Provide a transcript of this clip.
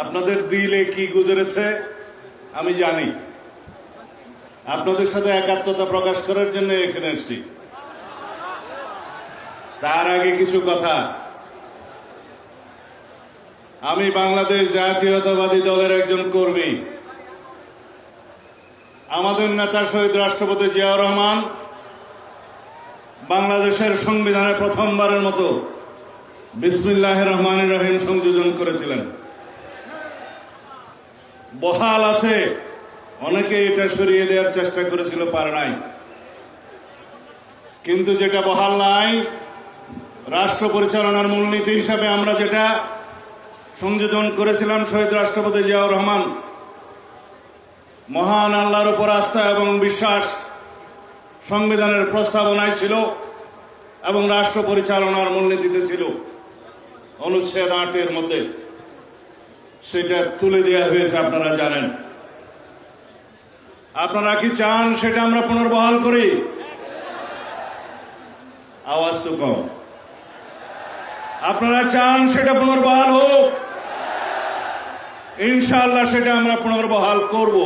আপনাদের দিলে কি গুজরেছে আমি জানি। আপনাদের সাথে একাত্মতা প্রকাশ করার জন্য এখানে এসেছি। তার আগে কিছু কথা। আমি বাংলাদেশ জাতীয়তাবাদী দলের একজন কর্মী। আমাদের নেতা শহীদ রাষ্ট্রপতি জিয়াউর রহমান বাংলাদেশের সংবিধানে প্রথমবারের মতো বিসমিল্লাহির রহমানির রহিম সংযোজন করেছিলেন। বহাল আছে, অনেকে এটা সরিয়ে দেওয়ার চেষ্টা করেছিল, পারে নাই। কিন্তু যেটা বহাল নাই, রাষ্ট্র পরিচালনার মূলনীতি হিসাবে আমরা যেটা সংযোজন করেছিলাম, শহীদ রাষ্ট্রপতি জিয়াউর রহমান মহান আল্লাহর উপর আস্থা এবং বিশ্বাস সংবিধানের প্রস্তাবনায় ছিল এবং রাষ্ট্র পরিচালনার মূলনীতিতে ছিল। অনুচ্ছেদ 8-এর মধ্যে সেটা তুলে দেওয়া হয়েছে, আপনারা জানেন। আপনারা কি চান সেটা আমরা পুনর্বহাল করি? আওয়াজ তো কম। আপনারা চান সেটা পুনর্বহাল হোক? ইনশাআল্লাহ সেটা আমরা পুনর্বহাল করব।